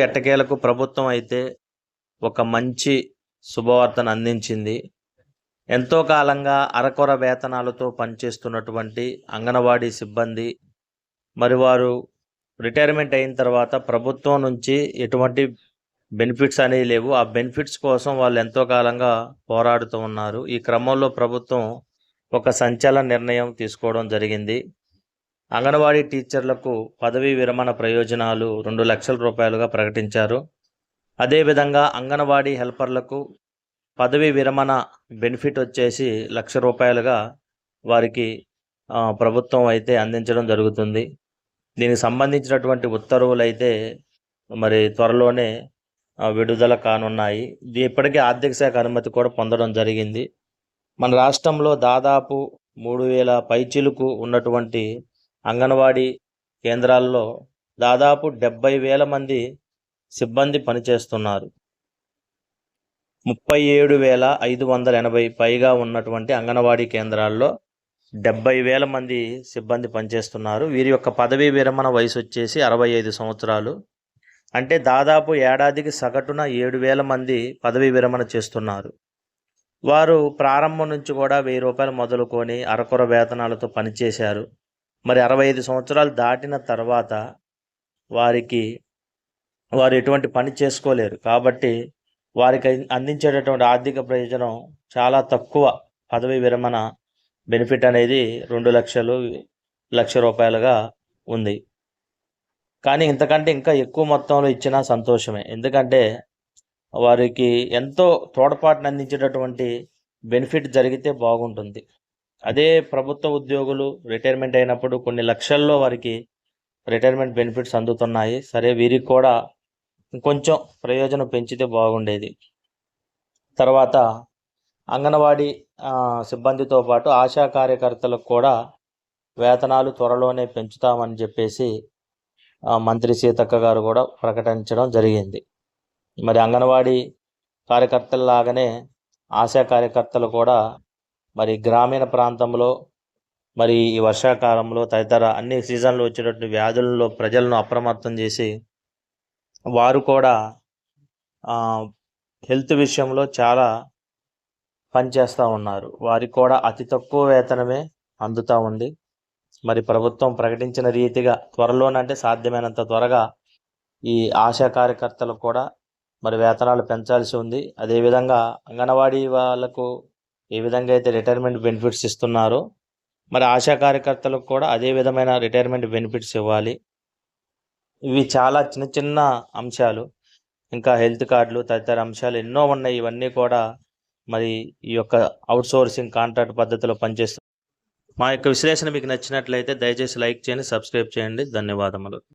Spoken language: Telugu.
ఎట్టకేలకు ప్రభుత్వం అయితే ఒక మంచి శుభవార్తను అందించింది. ఎంతో కాలంగా అరకొర వేతనాలతో పనిచేస్తున్నటువంటి అంగన్వాడీ సిబ్బంది మరి వారు రిటైర్మెంట్ అయిన తర్వాత ప్రభుత్వం నుంచి ఎటువంటి బెనిఫిట్స్ అనేవి లేవు. ఆ బెనిఫిట్స్ కోసం వాళ్ళు ఎంతో కాలంగా పోరాడుతూ ఉన్నారు. ఈ క్రమంలో ప్రభుత్వం ఒక సంచలన నిర్ణయం తీసుకోవడం జరిగింది. అంగన్వాడీ టీచర్లకు పదవీ విరమణ ప్రయోజనాలు 2 లక్షల రూపాయలుగా ప్రకటించారు. అదేవిధంగా అంగన్వాడీ హెల్పర్లకు పదవీ విరమణ బెనిఫిట్ వచ్చేసి 1,00,000 రూపాయలుగా వారికి ప్రభుత్వం అయితే అందించడం జరుగుతుంది. దీనికి సంబంధించినటువంటి ఉత్తర్వులు అయితే మరి త్వరలోనే విడుదల కానున్నాయి. ఇప్పటికే ఆర్థిక శాఖ అనుమతి కూడా పొందడం జరిగింది. మన రాష్ట్రంలో దాదాపు 3,000 పైచిలుకు ఉన్నటువంటి అంగన్వాడీ కేంద్రాల్లో దాదాపు 70,000 మంది సిబ్బంది పనిచేస్తున్నారు. 37,580 పైగా ఉన్నటువంటి అంగన్వాడీ కేంద్రాల్లో 70,000 మంది సిబ్బంది పనిచేస్తున్నారు. వీరి యొక్క పదవీ విరమణ వయసు వచ్చేసి 65 సంవత్సరాలు. అంటే దాదాపు ఏడాదికి సగటున 7,000 మంది పదవీ విరమణ చేస్తున్నారు. వారు ప్రారంభం నుంచి కూడా 1,000 రూపాయలు మొదలుకొని అరకొర వేతనాలతో పనిచేశారు. మరి 65 సంవత్సరాలు దాటిన తర్వాత వారు ఎటువంటి పని చేసుకోలేరు. కాబట్టి వారికి అందించేటటువంటి ఆర్థిక ప్రయోజనం చాలా తక్కువ. పదవీ విరమణ బెనిఫిట్ అనేది 2 లక్షలు, 1,00,000 రూపాయలుగా ఉంది. కానీ ఇంతకంటే ఇంకా ఎక్కువ మొత్తంలో ఇచ్చినా సంతోషమే. ఎందుకంటే వారికి ఎంతో తోడ్పాటును అందించేటటువంటి బెనిఫిట్ జరిగితే బాగుంటుంది. అదే ప్రభుత్వ ఉద్యోగులు రిటైర్మెంట్ అయినప్పుడు కొన్ని లక్షల్లో వారికి రిటైర్మెంట్ బెనిఫిట్స్ అందుతున్నాయి. సరే, వీరికి కూడా కొంచెం ప్రయోజనం పెంచితే బాగుండేది. తర్వాత అంగన్వాడీ సిబ్బందితో పాటు ఆశా కార్యకర్తలకు కూడా వేతనాలు త్వరలోనే పెంచుతామని చెప్పేసి మంత్రి సీతక్క గారు కూడా ప్రకటించడం జరిగింది. మరి అంగన్వాడీ కార్యకర్తల్లాగానే ఆశా కార్యకర్తలు కూడా మరి గ్రామీణ ప్రాంతంలో మరి ఈ వర్షాకాలంలో తదితర అన్ని సీజన్లు వచ్చేటటువంటి వ్యాధులలో ప్రజలను అప్రమత్తం చేసి వారు కూడా హెల్త్ విషయంలో చాలా పనిచేస్తూ ఉన్నారు. వారికి కూడా అతి తక్కువ వేతనమే అందుతూ ఉంది. మరి ప్రభుత్వం ప్రకటించిన రీతిగా త్వరలోనంటే సాధ్యమైనంత త్వరగా ఈ ఆశా కార్యకర్తలకు కూడా మరి వేతనాలు పెంచాల్సి ఉంది. అదేవిధంగా అంగన్వాడీ వాళ్ళకు ఏ విధంగా అయితే రిటైర్మెంట్ బెనిఫిట్స్ ఇస్తున్నారో మరి ఆశా కార్యకర్తలకు కూడా అదే విధమైన రిటైర్మెంట్ బెనిఫిట్స్ ఇవ్వాలి. ఇవి చాలా చిన్న చిన్న అంశాలు. ఇంకా హెల్త్ కార్డులు తదితర అంశాలు ఎన్నో ఉన్నాయి. ఇవన్నీ కూడా మరి ఈ యొక్క అవుట్సోర్సింగ్ కాంట్రాక్ట్ పద్ధతిలో పనిచేస్తుంది. మా యొక్క విశ్లేషణ మీకు నచ్చినట్లయితే దయచేసి లైక్ చేయండి, సబ్స్క్రైబ్ చేయండి. ధన్యవాదములు.